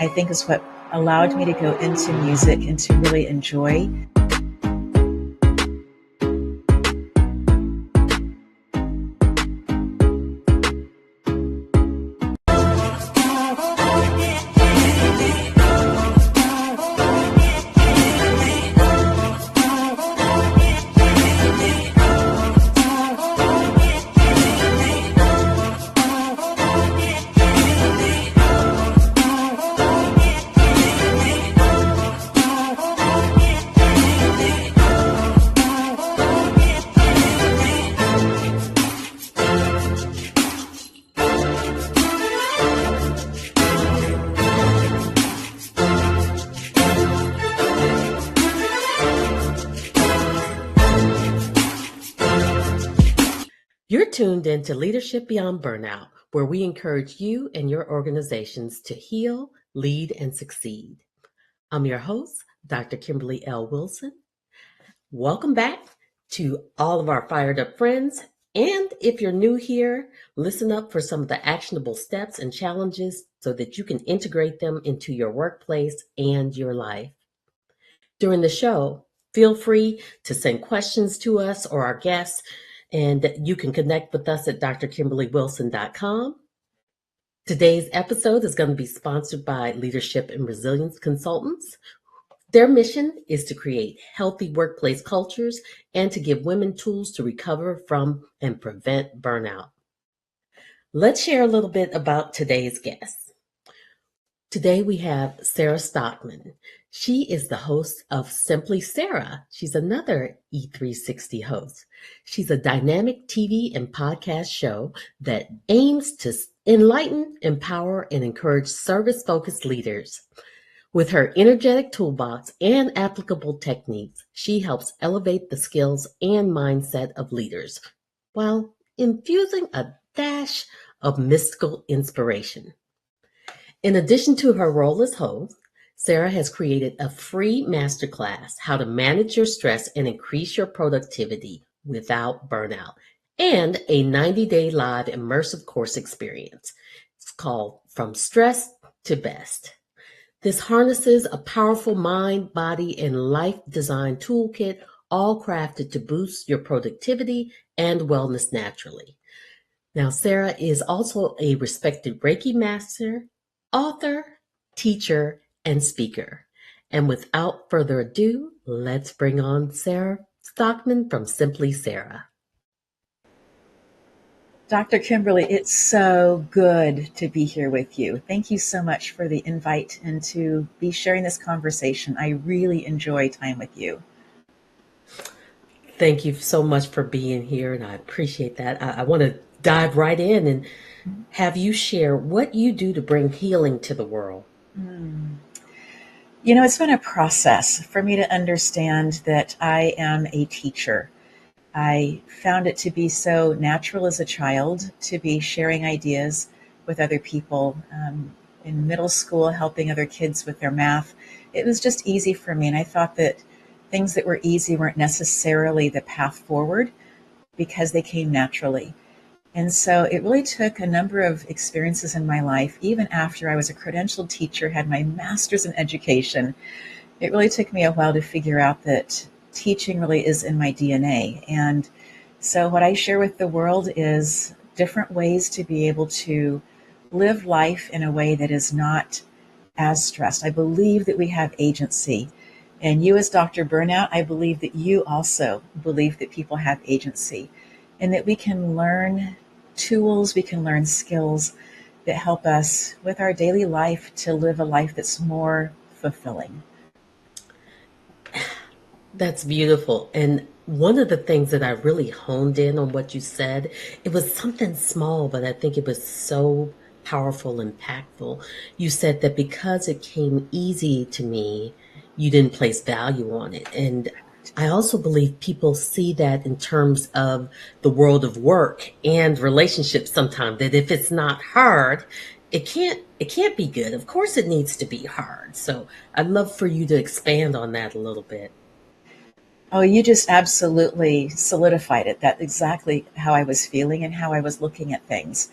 I think is what allowed me to go into music and to really enjoy. You're tuned into Leadership Beyond Burnout, where we encourage you and your organizations to heal, lead, and succeed. I'm your host, Dr. Kimberly L. Wilson. Welcome back to all of our fired up friends. And if you're new here, listen up for some of the actionable steps and challenges so that you can integrate them into your workplace and your life. During the show, feel free to send questions to us or our guests, and you can connect with us at drkimberlywilson.com. Today's episode is going to be sponsored by Leadership and Resilience Consultants. Their mission is to create healthy workplace cultures and to give women tools to recover from and prevent burnout. Let's share a little bit about today's guest. Today we have Sarah Stockman. She is the host of Simply Sarah. She's another E360 host. She's a dynamic TV and podcast show that aims to enlighten, empower, and encourage service-focused leaders. With her energetic toolbox and applicable techniques, she helps elevate the skills and mindset of leaders while infusing a dash of mystical inspiration. In addition to her role as host, Sarah has created a free masterclass, How to Manage Your Stress and Increase Your Productivity Without Burnout, and a 90-day live immersive course experience. It's called From Stress to Best. This harnesses a powerful mind, body, and life design toolkit, all crafted to boost your productivity and wellness naturally. Now, Sarah is also a respected Reiki master, author, teacher, and speaker. And without further ado, let's bring on Sarah Stockman from Simply Sarah. Dr. Kimberly, it's so good to be here with you. Thank you so much for the invite and to be sharing this conversation. I really enjoy time with you. Thank you so much for being here, and I appreciate that. I want to dive right in and have you share what you do to bring healing to the world. You know, it's been a process for me to understand that I am a teacher. I found it to be so natural as a child to be sharing ideas with other people. In middle school, helping other kids with their math. It was just easy for me, and I thought that things that were easy weren't necessarily the path forward because they came naturally. And so it really took a number of experiences in my life, even after I was a credentialed teacher, had my master's in education. It really took me a while to figure out that teaching really is in my DNA. And so what I share with the world is different ways to be able to live life in a way that is not as stressed. I believe that we have agency. And you as Dr. Burnout, I believe that you also believe that people have agency and that we can learn tools, we can learn skills that help us with our daily life to live a life that's more fulfilling. That's beautiful. And one of the things that I really honed in on what you said, it was something small, but I think it was so powerful, impactful. You said that because it came easy to me, you didn't place value on it. And I also believe people see that in terms of the world of work and relationships sometimes, that if it's not hard, it can't be good. Of course it needs to be hard. So I'd love for you to expand on that a little bit. Oh, you just absolutely solidified it. That's exactly how I was feeling and how I was looking at things.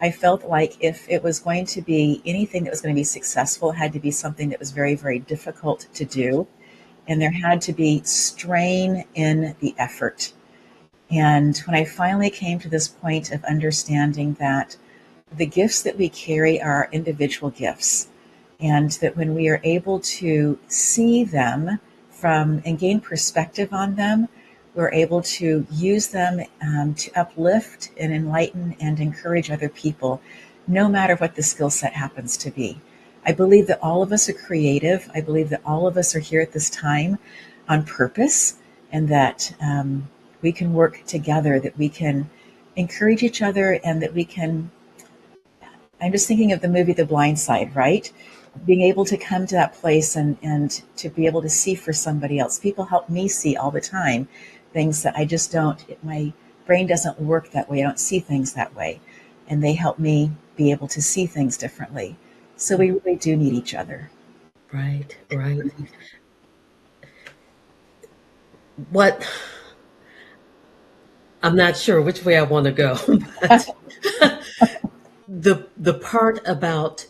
I felt like if it was going to be anything that was going to be successful, it had to be something that was very, very difficult to do. And there had to be strain in the effort. And when I finally came to this point of understanding that the gifts that we carry are individual gifts, and that when we are able to see them from and gain perspective on them, we're able to use them to uplift and enlighten and encourage other people, no matter what the skill set happens to be. I believe that all of us are creative. I believe that all of us are here at this time on purpose, and that we can work together, that we can encourage each other, and that we can. I'm just thinking of the movie The Blind Side, right? Being able to come to that place and to be able to see for somebody else. People help me see all the time things that I just don't, my brain doesn't work that way. I don't see things that way. And they help me be able to see things differently. So we really do need each other. Right, right. What I'm not sure which way I want to go, but the part about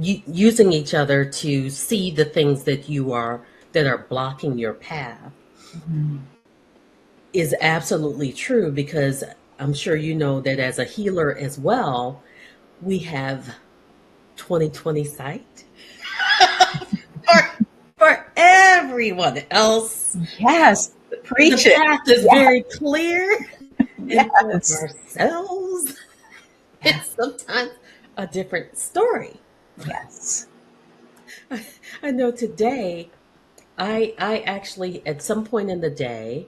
using each other to see the things that are blocking your path Mhm. is absolutely true, because I'm sure you know that as a healer as well, we have 2020 sight for, for everyone else. Yes, The preach it. path is very clear, and for Yes, ourselves, it's sometimes a different story. yes. I know today, I actually, at some point in the day,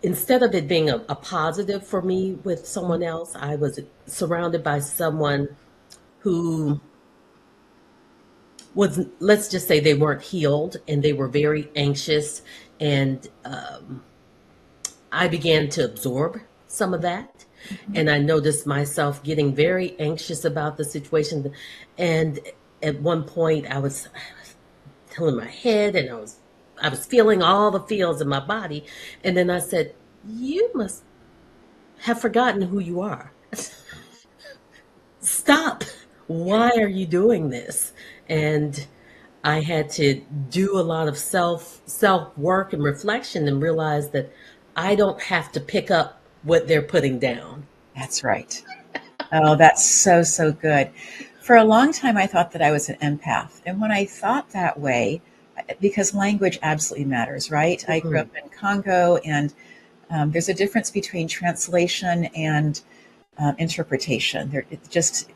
instead of it being a positive for me with someone else, I was surrounded by someone who was, let's just say, they weren't healed and they were very anxious. And I began to absorb some of that. And I noticed myself getting very anxious about the situation. And at one point, I was telling my head, and I was feeling all the feels in my body. And then I said, "You must have forgotten who you are. Stop. Why are you doing this?" And I had to do a lot of self work and reflection, and realize that I don't have to pick up what they're putting down. That's right. Oh, that's so, so good. For a long time, I thought that I was an empath. And when I thought that way, because language absolutely matters, right? I grew up Mhm. in Congo, and there's a difference between translation and interpretation. There, it's just,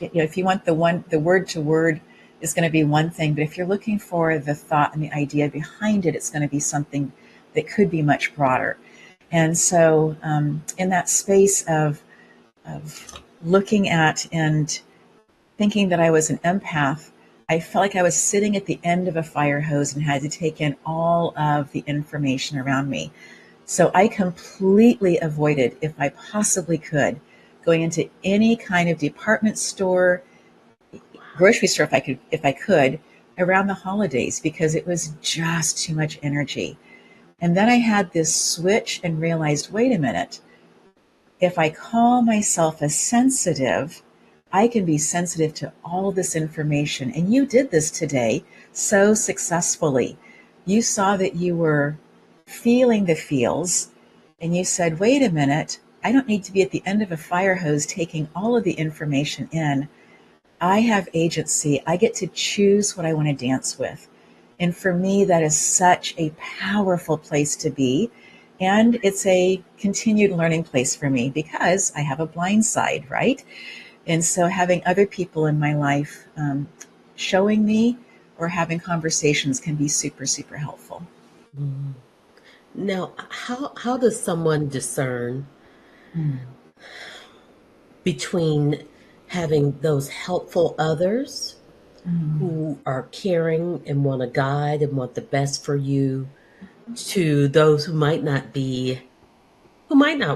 if you want the word to word is going to be one thing, but if you're looking for the thought and the idea behind it, it's going to be something that could be much broader. And so, in that space of looking at and thinking that I was an empath, I felt like I was sitting at the end of a fire hose and had to take in all of the information around me. So I completely avoided, if I possibly could, going into any kind of department store, grocery store if I could, around the holidays, because it was just too much energy. And then I had this switch and realized, wait a minute, if I call myself a sensitive, I can be sensitive to all this information. And you did this today so successfully. You saw that you were feeling the feels, and you said, wait a minute, I don't need to be at the end of a fire hose taking all of the information in. I have agency. I get to choose what I want to dance with. And for me, that is such a powerful place to be. And it's a continued learning place for me because I have a blind side, right? And so having other people in my life showing me or having conversations can be super, super helpful. Mhm. Now, how does someone discern Mm. between having those helpful others Mm. who are caring and want to guide and want the best for you, to those who might not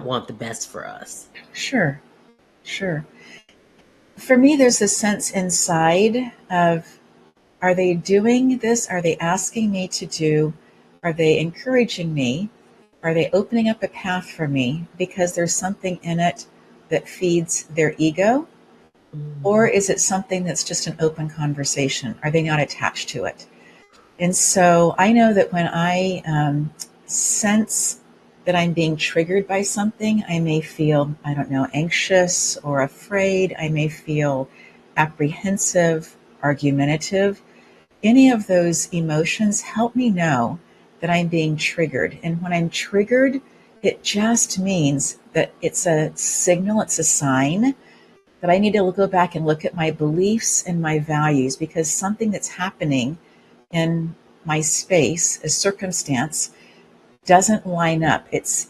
want the best for us? Sure, sure. For me, there's a sense inside of, are they doing this? Are they asking me to do? Are they encouraging me? Are they opening up a path for me because there's something in it that feeds their ego? Or Mm. is it something that's just an open conversation? Are they not attached to it? And so I know that when I sense that I'm being triggered by something, I may feel, I don't know, anxious or afraid. I may feel apprehensive, argumentative. Any of those emotions help me know that I'm being triggered. And when I'm triggered, it just means that it's a signal, it's a sign that I need to go back and look at my beliefs and my values, because something that's happening in my space, a circumstance, doesn't line up. It's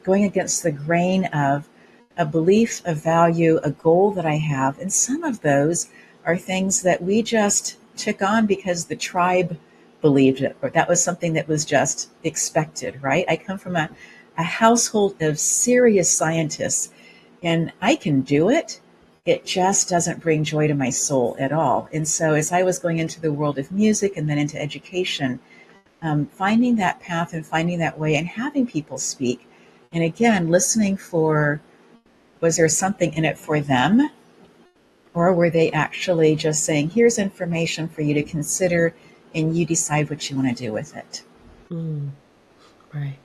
going against the grain of a belief, a value, a goal that I have, and some of those are things that we just took on because the tribe believed it, or that was something that was just expected. Right? I come from a household of serious scientists, and I can do it. It just doesn't bring joy to my soul at all. And so, as I was going into the world of music and then into education, finding that path and finding that way and having people speak. And again, listening for, was there something in it for them? Or were they actually just saying, here's information for you to consider and you decide what you want to do with it? Mm. Right.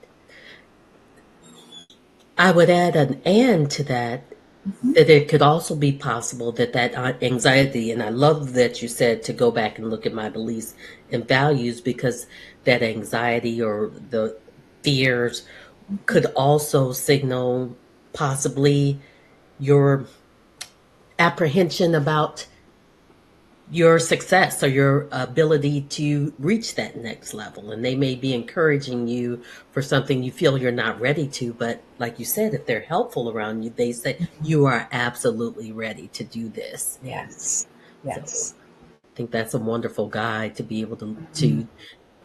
I would add an and to that, Mm-hmm. that it could also be possible that anxiety, and I love that you said to go back and look at my beliefs and values, because that anxiety or the fears Mm-hmm. could also signal possibly your apprehension about your success or your ability to reach that next level. And they may be encouraging you for something you feel you're not ready to. But like you said, if they're helpful around you, they say Mm-hmm. you are absolutely ready to do this. And Yes. so Yes. I think that's a wonderful guide to be able Mm-hmm. to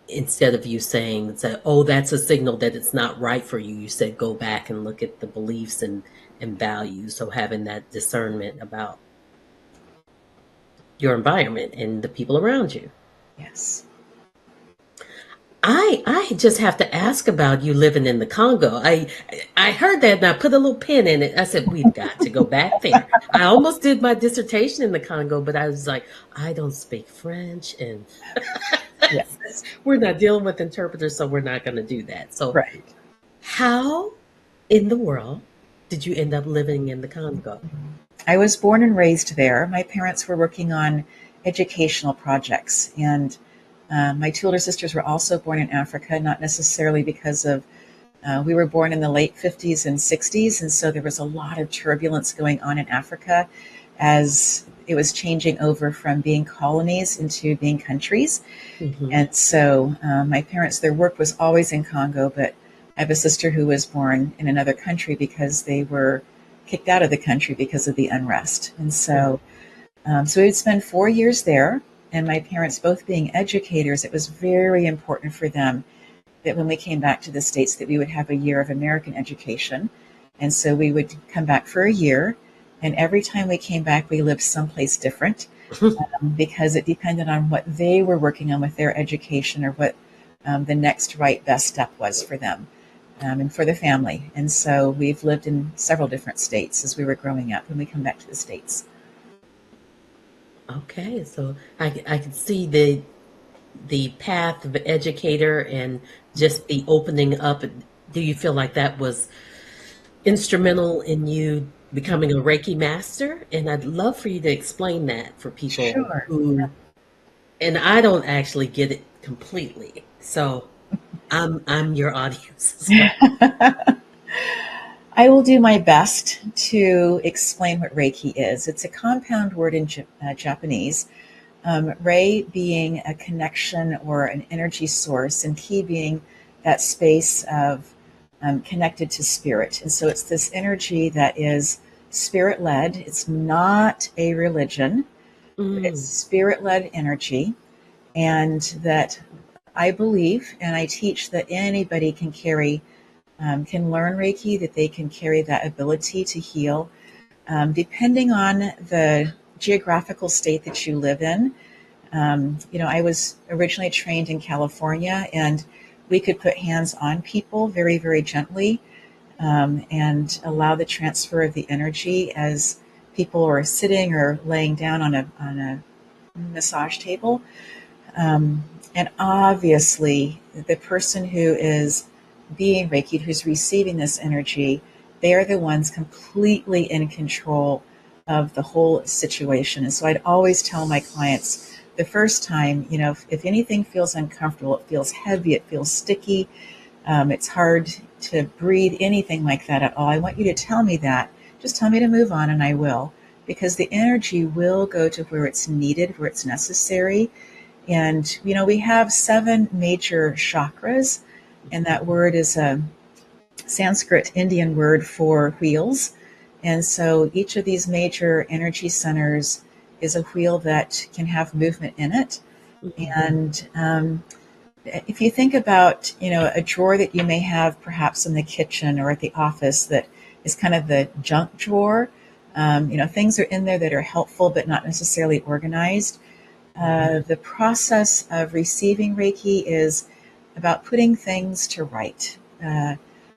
instead of you saying, say, oh, that's a signal that it's not right for you, you said go back and look at the beliefs and values. So having that discernment about your environment and the people around you. Yes. I just have to ask about you living in the Congo. I heard that and I put a little pin in it. I said, we've got to go back there. I almost did my dissertation in the Congo, but I was like, I don't speak French and Yes. we're not dealing with interpreters, so we're not going to do that. So Right. how in the world did you end up living in the Congo? I was born and raised there. My parents were working on educational projects, and my two older sisters were also born in Africa, not necessarily because of, we were born in the late 50s and 60s, and so there was a lot of turbulence going on in Africa as it was changing over from being colonies into being countries. Hmm. And so my parents, their work was always in Congo, but I have a sister who was born in another country because they were kicked out of the country because of the unrest. And Right. so we would spend 4 years there. And my parents, both being educators, it was very important for them that when we came back to the States that we would have a year of American education. And so we would come back for a year. And every time we came back, we lived someplace different because it depended on what they were working on with their education or what the next right best step was for them and for the family. And so we've lived in several different states as we were growing up when we come back to the States. Okay, so I can see the path of an educator and just the opening up. Do you feel like that was instrumental in you becoming a Reiki master? And I'd love for you to explain that for people Sure. who, and I don't actually get it completely. So I'm your audience as well. I will do my best to explain what Reiki is. It's a compound word in Japanese. Rei being a connection or an energy source, and Ki being that space of connected to spirit. And so it's this energy that is spirit led. It's not a religion, but it's Mm, spirit led energy. And that I believe and I teach that anybody can learn Reiki, that they can carry that ability to heal, depending on the geographical state that you live in. I was originally trained in California, and we could put hands on people very, very gently. and allow the transfer of the energy as people are sitting or laying down on a massage table. Um, and obviously, the person who is being Reiki, who's receiving this energy, they are the ones completely in control of the whole situation. And so I'd always tell my clients the first time, if anything feels uncomfortable, it feels heavy, it feels sticky, it's hard to breathe, anything like that at all, I want you to tell me that. Just tell me to move on and I will. Because the energy will go to where it's needed, where it's necessary. And, we have 7 major chakras, and that word is a Sanskrit Indian word for wheels. And so each of these major energy centers is a wheel that can have movement in it. Mm-hmm. And if you think about, a drawer that you may have perhaps in the kitchen or at the office that is kind of the junk drawer, things are in there that are helpful but not necessarily organized. The process of receiving Reiki is about putting things to right,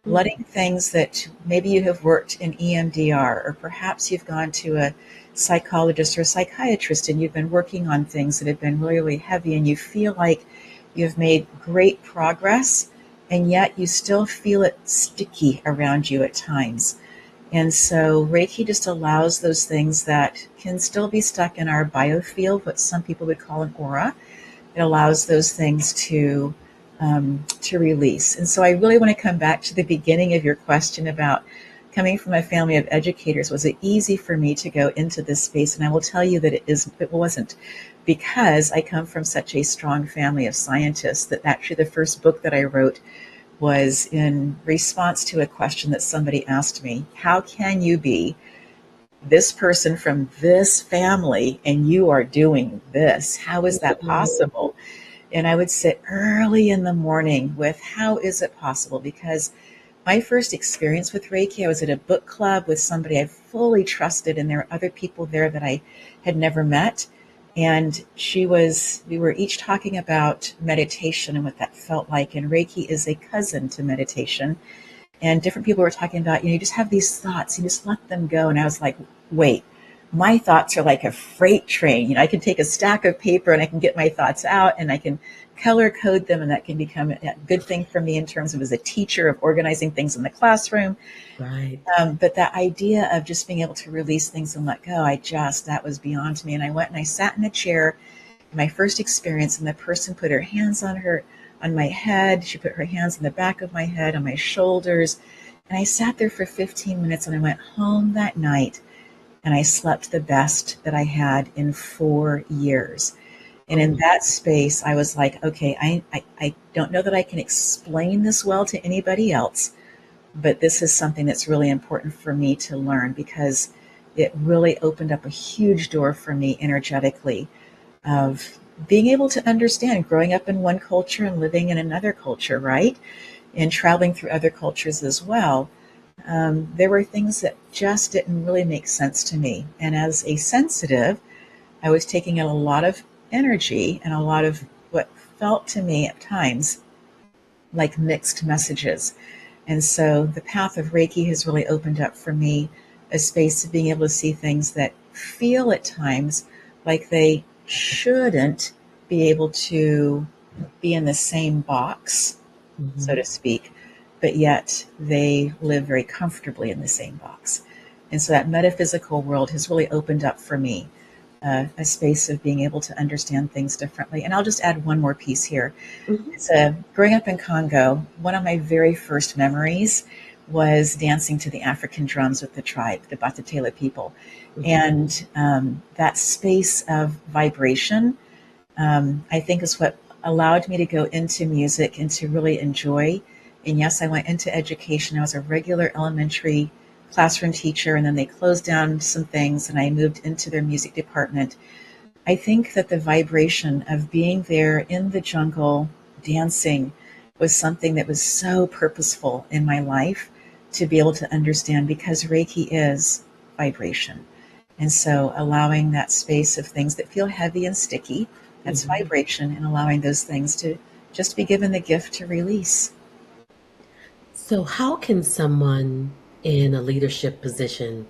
letting things that maybe you have worked in EMDR, or perhaps you've gone to a psychologist or a psychiatrist and you've been working on things that have been really, really heavy and you feel like you've made great progress, and yet you still feel it sticky around you at times. And so Reiki just allows those things that can still be stuck in our biofield, what some people would call an aura. It allows those things to release. And so I really want to come back to the beginning of your question about coming from a family of educators. Was it easy for me to go into this space? And I will tell you that it wasn't, because I come from such a strong family of scientists that actually the first book that I wrote was in response to a question that somebody asked me. How can you be this person from this family and you are doing this? How is that possible? And I would sit early in the morning with, how is it possible? Because my first experience with Reiki, I was at a book club with somebody I fully trusted, and there were other people there that I had never met. And we were each talking about meditation and what that felt like. And Reiki is a cousin to meditation. And different people were talking about, you just have these thoughts, you just let them go. And I was like, wait, my thoughts are like a freight train. I can take a stack of paper and I can get my thoughts out and I can color code them, and that can become a good thing for me in terms of as a teacher of organizing things in the classroom. Right. But that idea of just being able to release things and let go, that was beyond me. And I went and I sat in a chair, my first experience, and the person put her hands on my head. She put her hands on the back of my head, on my shoulders. And I sat there for 15 minutes and I went home that night and I slept the best that I had in 4 years. And in that space, I was like, okay, I don't know that I can explain this well to anybody else, but this is something that's really important for me to learn, because it really opened up a huge door for me energetically of being able to understand growing up in one culture and living in another culture, right? And traveling through other cultures as well. There were things that just didn't really make sense to me. And as a sensitive, I was taking in a lot of energy and a lot of what felt to me at times like mixed messages. And so the path of Reiki has really opened up for me a space of being able to see things that feel at times like they shouldn't be able to be in the same box, so to speak, but yet they live very comfortably in the same box. And so that metaphysical world has really opened up for me a space of being able to understand things differently. And I'll just add one more piece here. It's growing up in Congo, one of my very first memories was dancing to the African drums with the tribe, the Batatela people. And that space of vibration, I think, is what allowed me to go into music and to really enjoy. And yes, I went into education. I was a regular elementary classroom teacher, and then they closed down some things and I moved into their music department. I think that the vibration of being there in the jungle dancing was something that was so purposeful in my life to be able to understand, because Reiki is vibration. And so allowing that space of things that feel heavy and sticky, that's vibration, and allowing those things to just be given the gift to release. So, how can someone in a leadership position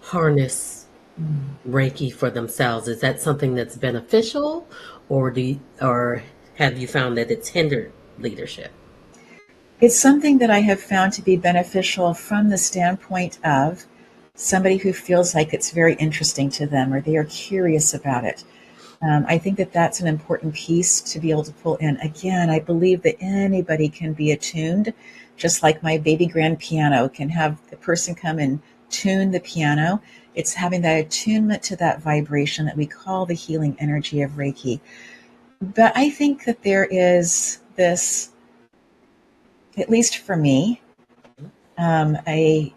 harness Mm. Reiki for themselves? Is that something that's beneficial, or have you found that it's hindered leadership? It's something that I have found to be beneficial from the standpoint of somebody who feels like it's very interesting to them or they are curious about it. I think that that's an important piece to be able to pull in. Again, I believe that anybody can be attuned, just like my baby grand piano can have the person come and tune the piano. It's having that attunement to that vibration that we call the healing energy of Reiki. But I think that there is this, at least for me, a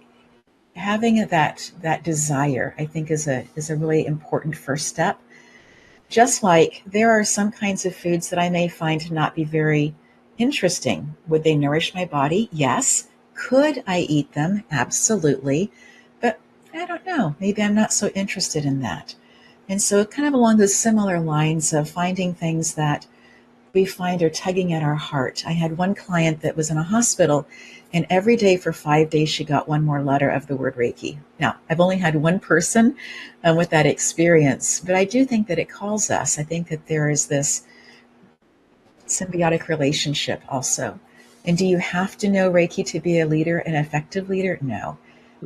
having that desire. I think is a really important first step. Just like there are some kinds of foods that I may find to not be very interesting. Would they nourish my body? Yes. Could I eat them? Absolutely. But I don't know. Maybe I'm not so interested in that. And so, kind of along those similar lines of finding things that we find are tugging at our heart. I had one client that was in a hospital, and every day for 5 days, she got one more letter of the word Reiki. Now, I've only had one person with that experience, but I do think that it calls us. I think that there is this symbiotic relationship also. And do you have to know Reiki to be a leader, an effective leader? No.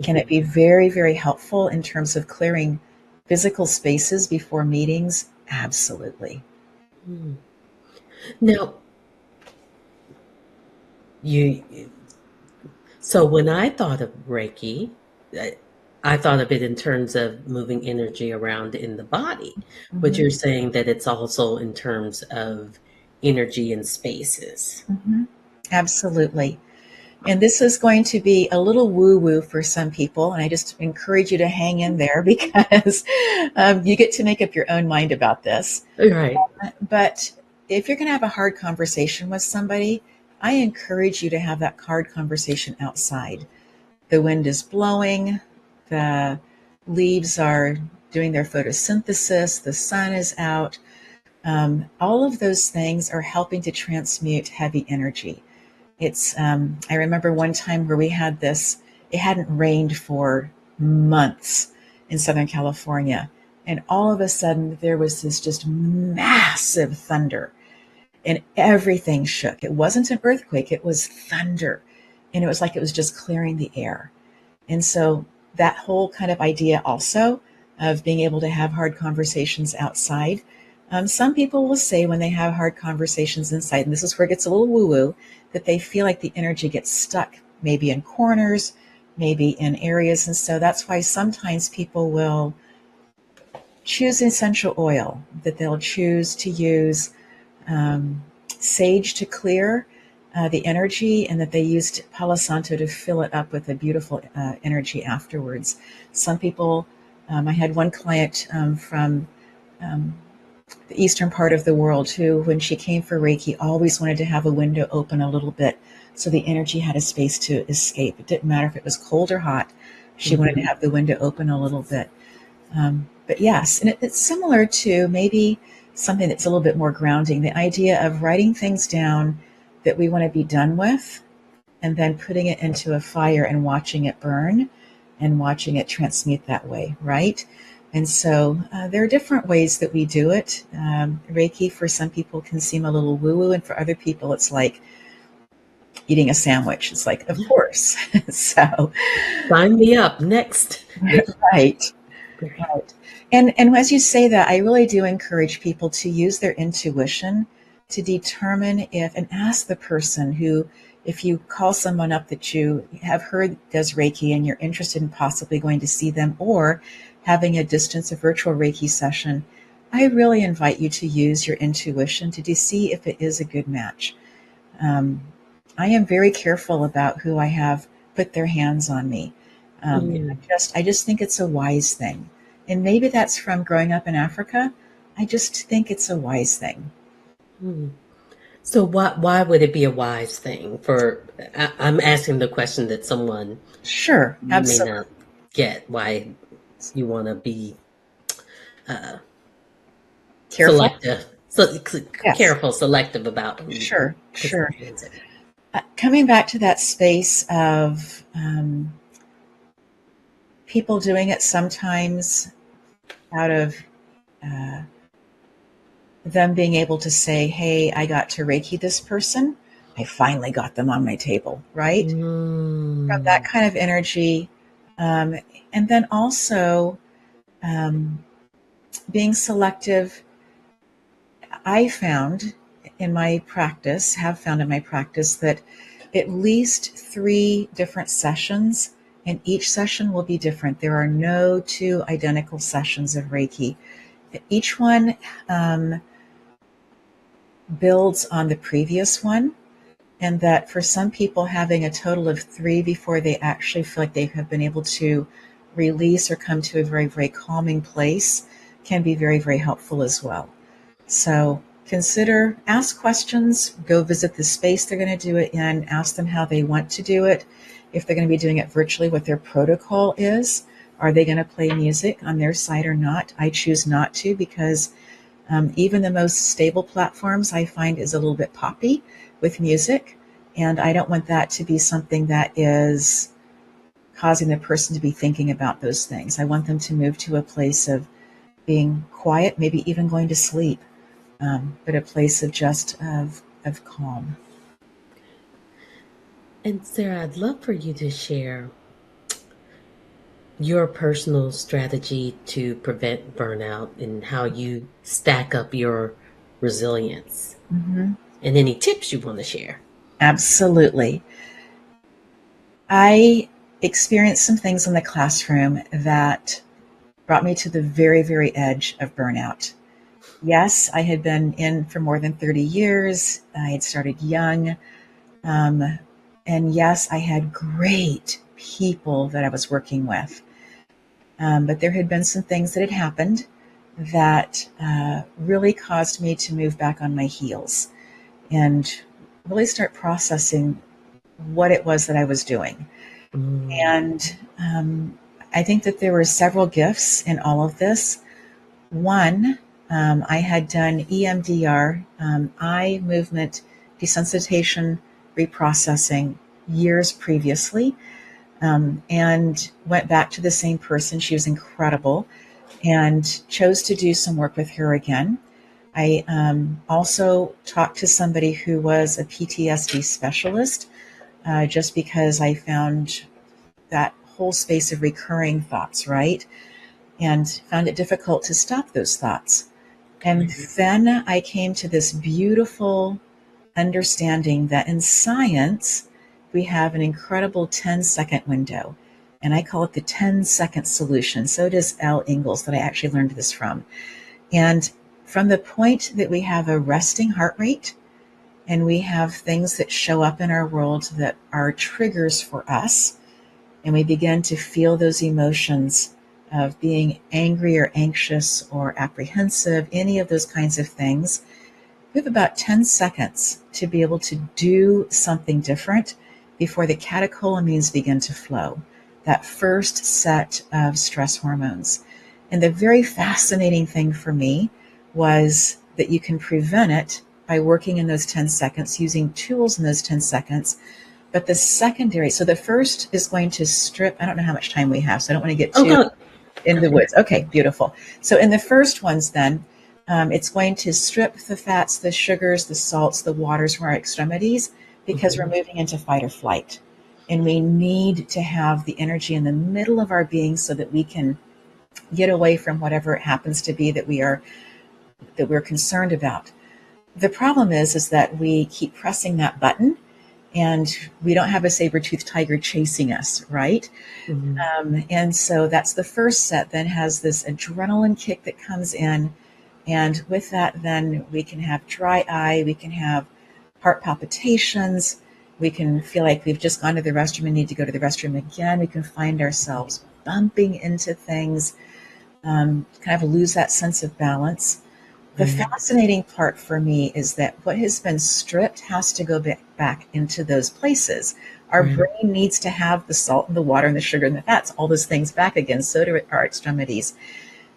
Can it Mhm. be very, very helpful in terms of clearing physical spaces before meetings? Absolutely. Mm. Now, you so when I thought of Reiki, I, I thought of it in terms of moving energy around in the body, but Mhm. you're saying that it's also in terms of energy and spaces. Mhm. Absolutely. And this is going to be a little woo woo for some people. And I just encourage you to hang in there because you get to make up your own mind about this. Right. But if you're going to have a hard conversation with somebody, I encourage you to have that hard conversation outside. The wind is blowing, the leaves are doing their photosynthesis, the sun is out. All of those things are helping to transmute heavy energy. I remember one time where we had this, it hadn't rained for months in Southern California. And all of a sudden, there was this just massive thunder and everything shook. It wasn't an earthquake, it was thunder. And it was like it was just clearing the air. And so, that whole kind of idea also of being able to have hard conversations outside. Some people will say when they have hard conversations inside, and this is where it gets a little woo woo, that they feel like the energy gets stuck, maybe in corners, maybe in areas. And so that's why sometimes people will choose essential oil, that they'll choose to use um, sage to clear the energy, and that they used Palo Santo to fill it up with a beautiful energy afterwards. Some people, I had one client from um, the eastern part of the world who, when she came for Reiki, always wanted to have a window open a little bit so the energy had a space to escape. It didn't matter if it was cold or hot. She wanted to Hmm. have the window open a little bit. But yes, and it's similar to maybe something that's a little bit more grounding, the idea of writing things down that we want to be done with and then putting it into a fire and watching it burn and watching it transmute that way, right? And so there are different ways that we do it. Reiki for some people can seem a little woo woo, and for other people, it's like eating a sandwich. It's like, of course. So, Sign me up next. right. Great. Right. And as you say that, I really do encourage people to use their intuition to determine if, and ask the person who, if you call someone up that you have heard does Reiki and you're interested in possibly going to see them or having a distance, a virtual Reiki session, I really invite you to use your intuition to see if it is a good match. Um, I am very careful about who I have put their hands on me. Mm. I just think it's a wise thing, and maybe that's from growing up in Africa. I just think it's a wise thing. Mm. So why would it be a wise thing for I'm asking the question that someone Sure, may not absolutely. get why you want to be uh, Careful. selective, so Yes, careful, selective about who you sure, put your sure. hands in. Coming back to that space of people doing it sometimes out of them being able to say, hey, I got to Reiki this person. I finally got them on my table, right? From that Mm. kind of energy. Um, and then also um, being selective. I found in my practice, have found in my practice, that at least 3 different sessions, and each session will be different. There are no 2 identical sessions of Reiki. Each one builds on the previous one, and that for some people, having a total of 3 before they actually feel like they have been able to release or come to a very, very calming place can be very, very helpful as well. So ask questions, go visit the space they're going to do it in, ask them how they want to do it. If they're going to be doing it virtually, what their protocol is. Are they going to play music on their side or not? I choose not to, because even the most stable platforms I find is a little bit poppy with music. And I don't want that to be something that is causing the person to be thinking about those things. I want them to move to a place of being quiet, maybe even going to sleep, but a place of just of calm. And Sarah, I'd love for you to share your personal strategy to prevent burnout and how you stack up your resilience Mm-hmm. and any tips you want to share. Absolutely. I experienced some things in the classroom that brought me to the very, very edge of burnout. Yes, I had been in for more than 30 years. I had started young. Um, and yes, I had great people that I was working with. But there had been some things that had happened that really caused me to move back on my heels and really start processing what it was that I was doing. Mm. And I think that there were several gifts in all of this. One, I had done EMDR, eye movement desensitization reprocessing, years previously, and went back to the same person. She was incredible, and chose to do some work with her again. I also talked to somebody who was a PTSD specialist, just because I found that whole space of recurring thoughts, right? And found it difficult to stop those thoughts. And then I came to this beautiful understanding that in science, we have an incredible 10-second window. And I call it the 10-second solution. So does Al Ingalls, that I actually learned this from. And from the point that we have a resting heart rate, and we have things that show up in our world that are triggers for us, and we begin to feel those emotions of being angry or anxious or apprehensive, any of those kinds of things, we have about 10 seconds to be able to do something different before the catecholamines begin to flow, that first set of stress hormones. And the very fascinating thing for me was that you can prevent it by working in those 10 seconds, using tools in those 10 seconds. But the secondary, so the first is going to strip, I don't know how much time we have, so I don't want to get Oh, too go. in Go the ahead. woods. Okay, beautiful. So in the first ones, then, it's going to strip the fats, the sugars, the salts, the waters from our extremities, because we're Mhm. moving into fight or flight. And we need to have the energy in the middle of our being so that we can get away from whatever it happens to be that we're concerned about. The problem is that we keep pressing that button, and we don't have a saber-toothed tiger chasing us, right? Mhm. And so that's the first set, then has this adrenaline kick that comes in. And with that, then we can have dry eye, we can have heart palpitations, we can feel like we've just gone to the restroom and need to go to the restroom again. We can find ourselves bumping into things, kind of lose that sense of balance. The Right. fascinating part for me is that what has been stripped has to go back into those places. Our Right. brain needs to have the salt and the water and the sugar and the fats, all those things back again. So do our extremities.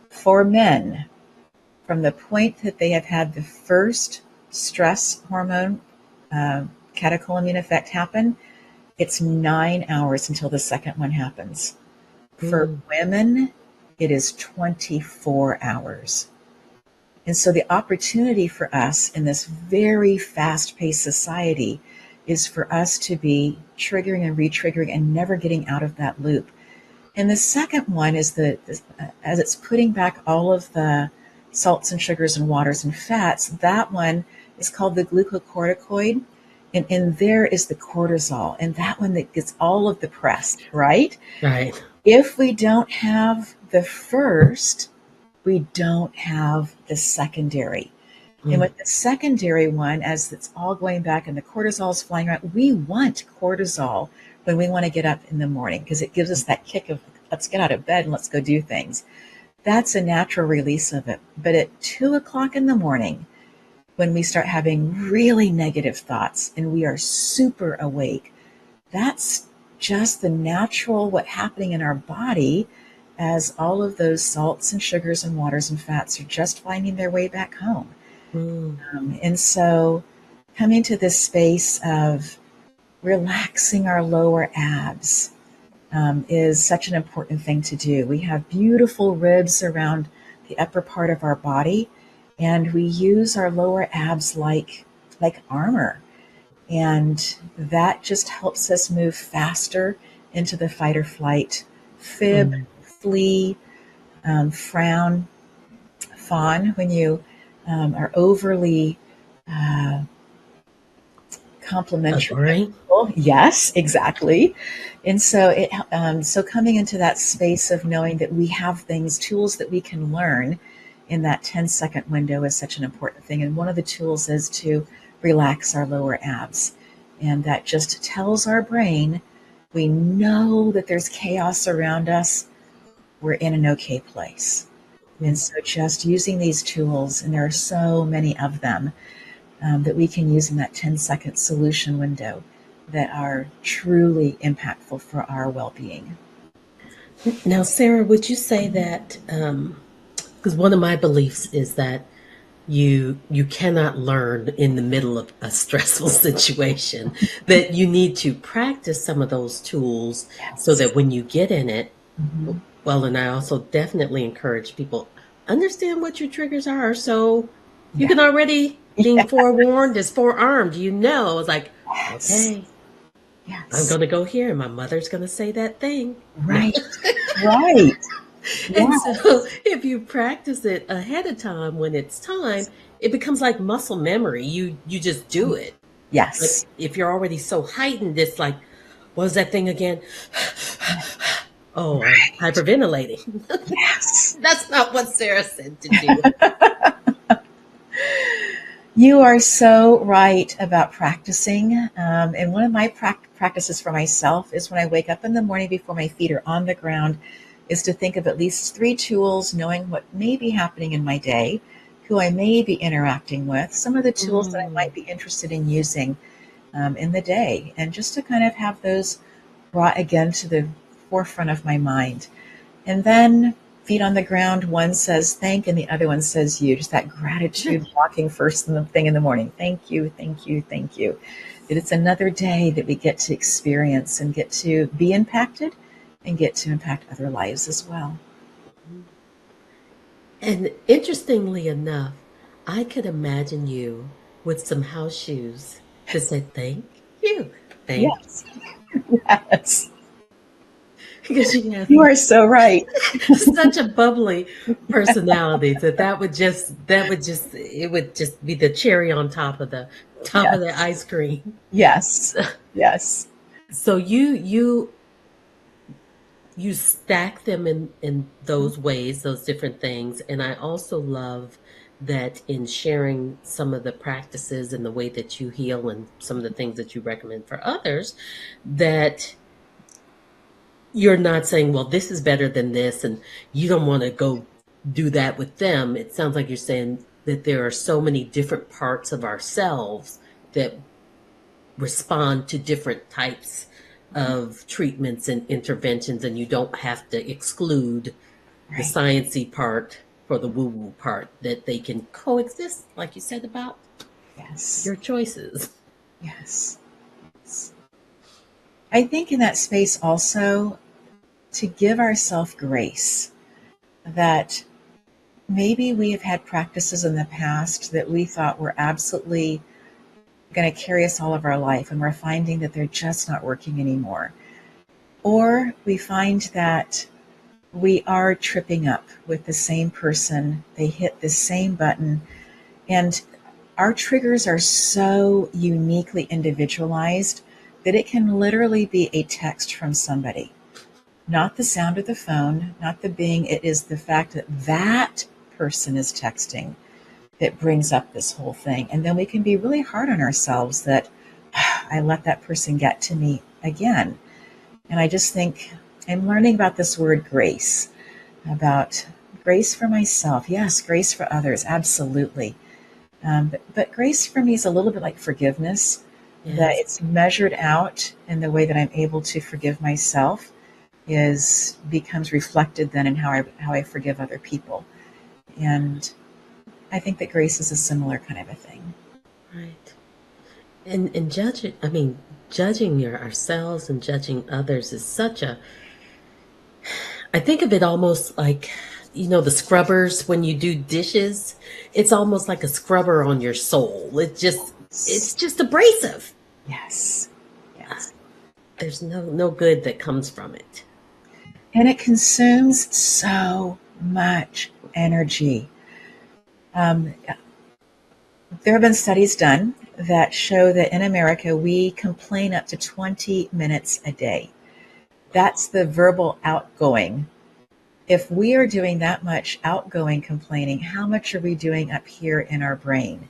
For men, from the point that they have had the first stress hormone uh, catecholamine effect happen, it's 9 hours until the second one happens. For women, it is 24 hours. And so the opportunity for us in this very fast-paced society is for us to be triggering and re-triggering and never getting out of that loop. And the second one is as it's putting back all of the salts and sugars and waters and fats, that one is called the glucocorticoid. And in there is the cortisol, and that one that gets all of the press, right? Right. If we don't have the first, we don't have the secondary. And with the secondary one, as it's all going back and the cortisol is flying around, we want cortisol when we want to get up in the morning because it gives us that kick of let's get out of bed and let's go do things. That's a natural release of it. But at 2:00 in the morning, when we start having really negative thoughts and we are super awake, that's just the natural what's happening in our body as all of those salts and sugars and waters and fats are just finding their way back home. And so coming to this space of relaxing our lower abs is such an important thing to do. We have beautiful ribs around the upper part of our body, and we use our lower abs like armor. And that just helps us move faster into the fight or flight, fib, flee, frown, fawn, when you are overly complimentary. Yes, exactly. And so so coming into that space of knowing that we have things, tools that we can learn in that 10-second window is such an important thing. And one of the tools is to relax our lower abs. And that just tells our brain, we know that there's chaos around us. We're in an okay place. And so just using these tools, and there are so many of them, that we can use in that 10-second solution window that are truly impactful for our well-being. Now, Sarah, would you say that, because one of my beliefs is that you cannot learn in the middle of a stressful situation, that you need to practice some of those tools so that when you get in it, well, and I also definitely encourage people, understand what your triggers are so you can already, being forewarned is forearmed, it's like, okay, I'm going to go here and my mother's going to say that thing. Right, right. And so if you practice it ahead of time, when it's time, it becomes like muscle memory. You just do it. Yes. But if you're already so heightened, it's like, what was that thing again? Oh, I'm hyperventilating. Yes. That's not what Sarah said to do. You are so right about practicing. And one of my practices for myself is when I wake up in the morning before my feet are on the ground, is to think of at least 3 tools, knowing what may be happening in my day, who I may be interacting with, some of the tools that I might be interested in using in the day, and just to kind of have those brought again to the forefront of my mind. And then feet on the ground, one says thank and the other one says you. Just that gratitude walking first thing in the morning. Thank you, thank you, thank you. That it's another day that we get to experience and get to be impacted and get to impact other lives as well. And interestingly enough, I could imagine you with some house shoes to say thank you. Thank Yes. Yes. Because you have You are so right. such a bubbly personality that would just it would just be the cherry on top of the Yes. ice cream. Yes. Yes. So you stack them in those ways, those different things. And I also love that in sharing some of the practices and the way that you heal and some of the things that you recommend for others, that you're not saying, well, this is better than this, and you don't want to go do that with them. It sounds like you're saying that there are so many different parts of ourselves that respond to different types of treatments and interventions, and you don't have to exclude the Right. sciencey part for the woo-woo part, that they can coexist, like you said about Yes. your choices. Yes. I think in that space also to give ourselves grace that maybe we have had practices in the past that we thought were absolutely going to carry us all of our life, and we're finding that they're just not working anymore. Or we find that we are tripping up with the same person, they hit the same button, and our triggers are so uniquely individualized that it can literally be a text from somebody. Not the sound of the phone, not the being, it is the fact that that person is texting that brings up this whole thing. And then we can be really hard on ourselves that I let that person get to me again. And I just think I'm learning about this word grace, about grace for myself. Yes, grace for others, absolutely. But grace for me is a little bit like forgiveness, that Yes. it's measured out in the way that I'm able to forgive myself is becomes reflected then in how I forgive other people. And I think that grace is a similar kind of a thing. Right. And judging ourselves and judging others is such a, I think of it almost like, the scrubbers when you do dishes. It's almost like a scrubber on your soul. It's just abrasive. Yes. Yes. There's no good that comes from it. And it consumes so much energy. Um, there have been studies done that show that in America, we complain up to 20 minutes a day. That's the verbal outgoing. If we are doing that much outgoing complaining, how much are we doing up here in our brain?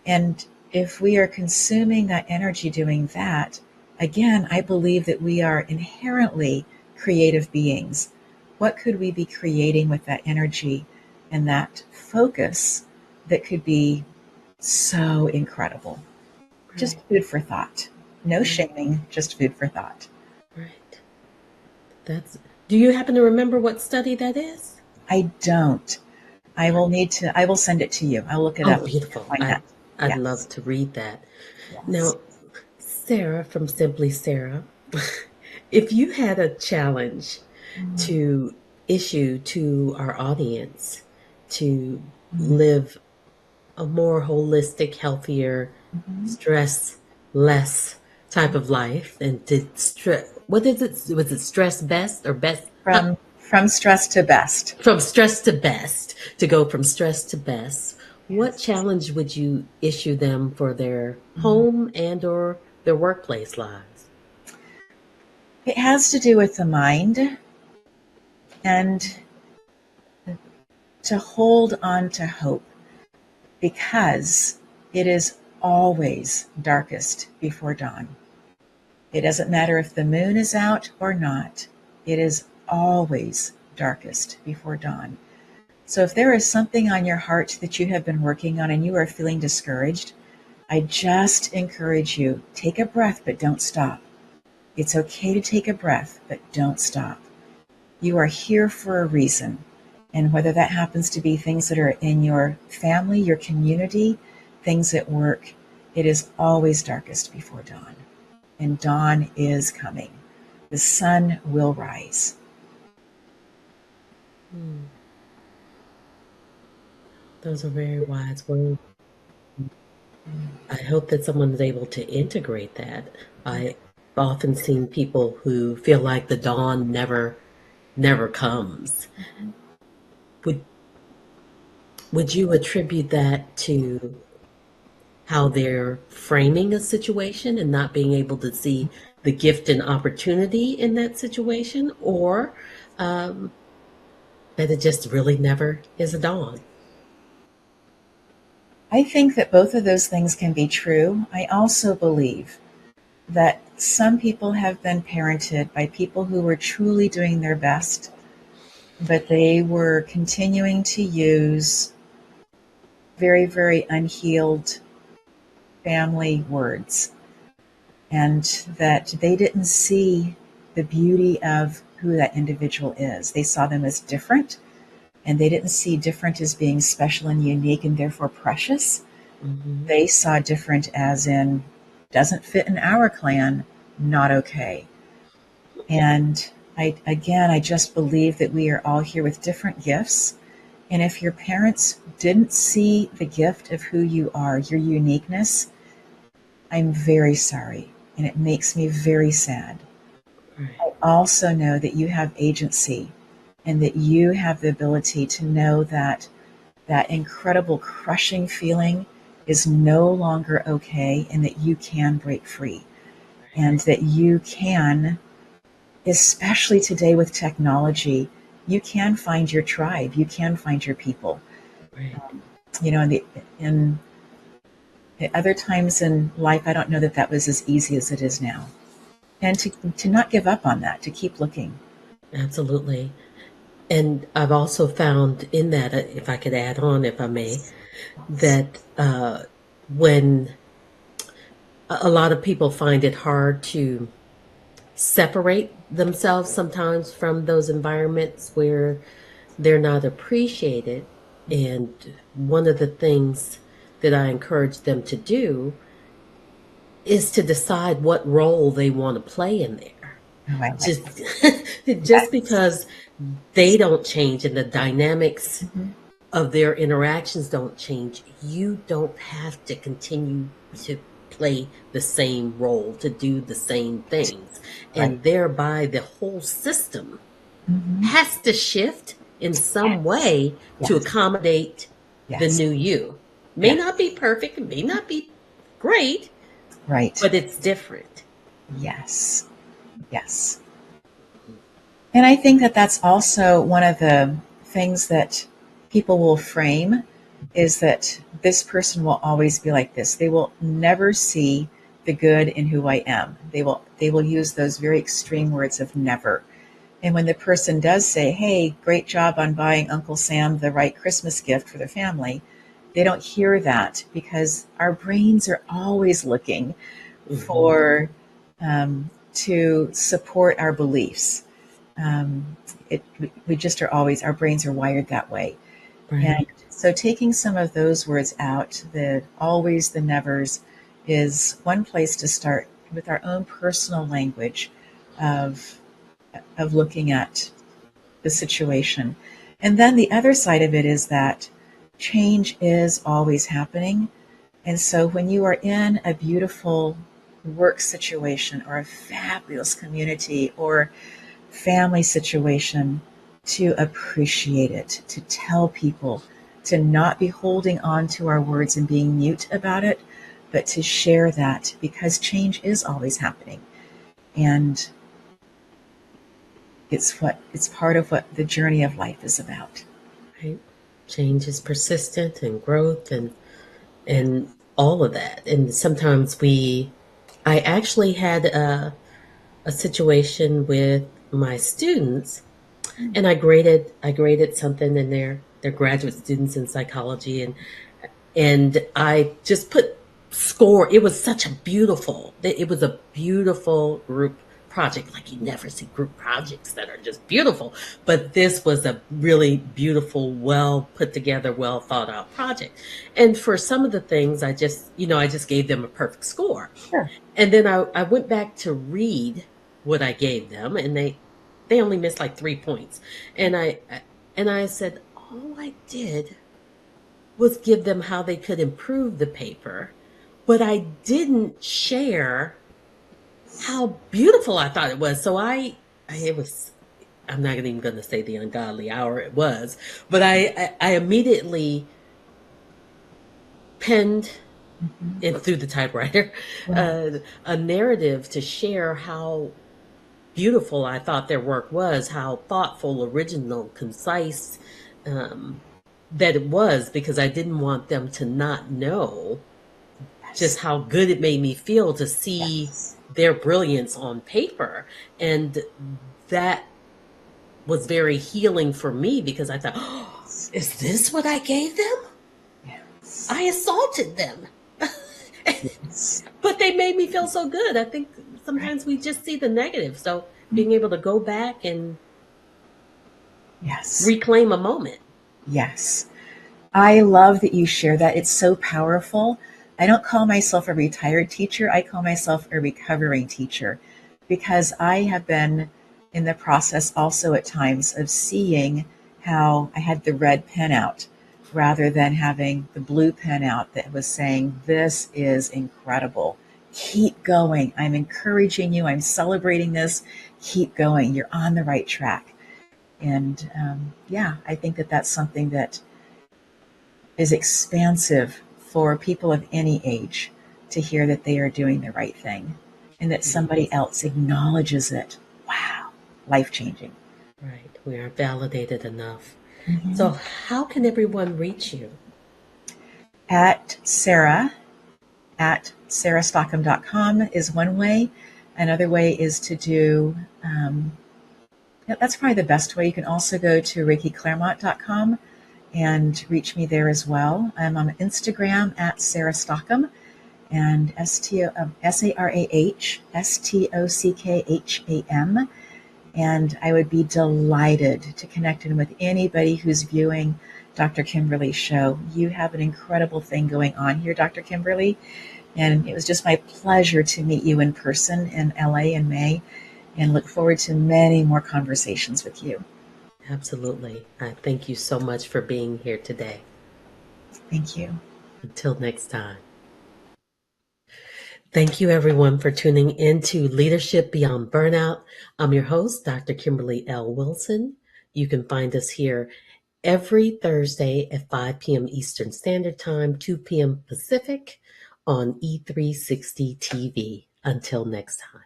And if we are consuming that energy doing that, again, I believe that we are inherently creative beings. What could we be creating with that energy and that focus that could be so incredible? Just Right. food for thought. No Right. shaming, just food for thought. Right. Do you happen to remember what study that is? I don't. I will send it to you. I'll look it Oh, up and beautiful. find that. I'd Yes. love to read that. Yes. Now, Sarah from Simply Sarah, if you had a challenge Mm, to issue to our audience to mm, live a more holistic, healthier, mhm. stress less type of life, and did stress, what is it? Was it stress best or best? From stress to best. From stress to best, to go from stress to best. What Yes. challenge would you issue them for their Mm. home and or their workplace lives? It has to do with the mind and to hold on to hope because it is always darkest before dawn. It doesn't matter if the moon is out or not. It is always darkest before dawn. So if there is something on your heart that you have been working on and you are feeling discouraged, I just encourage you, take a breath, but don't stop. It's okay to take a breath, but don't stop. You are here for a reason. And whether that happens to be things that are in your family, your community, things at work, it is always darkest before dawn. And dawn is coming. The sun will rise. Hmm, those are very wise words. I hope that someone is able to integrate that. I've often seen people who feel like the dawn never comes. Would would you attribute that to how they're framing a situation and not being able to see the gift and opportunity in that situation, or um, that it just really never is a dawn? I think that both of those things can be true. I also believe that some people have been parented by people who were truly doing their best, but they were continuing to use very, very unhealed family words, and that they didn't see the beauty of who that individual is. They saw them as different, and they didn't see different as being special and unique and therefore precious. Hmm. They saw different as in doesn't fit in our clan, not okay. And I just believe that we are all here with different gifts. And if your parents didn't see the gift of who you are, your uniqueness, I'm very sorry. And it makes me very sad. Right. I also know that you have agency and that you have the ability to know that that incredible crushing feeling is no longer okay and that you can break free and that you can, especially today with technology, you can find your tribe, you can find your people. Right. You know, in other times in life, I don't know that that was as easy as it is now. And to not give up on that, to keep looking. Absolutely. And I've also found in that, if I could add on, if I may, that when a lot of people find it hard to separate themselves sometimes from those environments where they're not appreciated. And one of the things that I encourage them to do is to decide what role they want to play in there. Oh, I like Just just that. because they don't change and the dynamics Mhm. of their interactions don't change, you don't have to continue to play the same role, to do the same things. Right. And thereby, the whole system Hmm. has to shift in some Yes. way to Yes. accommodate the Yes. new you. May Yes. not be perfect, it may not be great, Right. but it's different. Yes. Yes. And I think that that's also one of the things that people will frame is that this person will always be like this. They will never see the good in who I am. They will use those very extreme words of never. And when the person does say, "Hey, great job on buying Uncle Sam the right Christmas gift for the family," they don't hear that because our brains are always looking Hmm. for to support our beliefs. We just are always, our brains are wired that way. And Right. so taking some of those words out, the always, the nevers, is one place to start with our own personal language of looking at the situation. And then the other side of it is that change is always happening. And so when you are in a beautiful work situation or a fabulous community or family situation, to appreciate it, to tell people, to not be holding on to our words and being mute about it, but to share that because change is always happening. And it's part of what the journey of life is about. Right. Change is persistent and growth Yes. and all of that. And sometimes I actually had a situation with my students, and I graded something in they're graduate students in psychology, and I just put score. It was a beautiful group project. Like, you never see group projects that are just beautiful, but this was a really beautiful, well put together, well thought out project. And for some of the things, I just gave them a perfect score. Sure. And then I went back to read what I gave them, and they only missed like 3 points. And I said, all I did was give them how they could improve the paper, but I didn't share how beautiful I thought it was. So it was, I'm not even going to say the ungodly hour it was, but I immediately penned Mhm. in through the typewriter Right. uh, a narrative to share how beautiful I thought their work was, how thoughtful, original, concise, um, that it was, because I didn't want them to not know just Yes. how good it made me feel to see Yes. their brilliance on paper. And that was very healing for me because I thought, oh, is this what I gave them? Yes. I assaulted them. Yes. But they made me feel so good. I think Right. sometimes we just see the negative. So being able to go back and Yes. reclaim a moment. Yes. I love that you share that. It's so powerful I don't call myself a retired teacher. I call myself a recovering teacher because I have been in the process also at times of seeing how I had the red pen out rather than having the blue pen out that was saying, this is incredible. Keep going. I'm encouraging you. I'm celebrating this. Keep going. You're on the right track. And yeah, I think that that's something that is expansive for people of any age to hear that they are doing the right thing and that somebody else acknowledges it. Wow, life changing. Right. We aren't validated enough. Mm-hmm. So, how can everyone reach you? At Sarah at sarahstockham.com is one way. Another way is to do, that's probably the best way. You can also go to reikiclaremont.com and reach me there as well. I'm on Instagram at Sarah Stockham and SarahStockham. And I would be delighted to connect in with anybody who's viewing Dr. Kimberly's show. You have an incredible thing going on here, Dr. Kimberly. And it was just my pleasure to meet you in person in LA in May and look forward to many more conversations with you. Absolutely. I thank you so much for being here today. Thank you. Until next time. Thank you, everyone, for tuning in to Leadership Beyond Burnout. I'm your host, Dr. Kimberly L. Wilson. You can find us here every Thursday at 5 p.m. Eastern Standard Time, 2 p.m. Pacific on E360 TV. Until next time.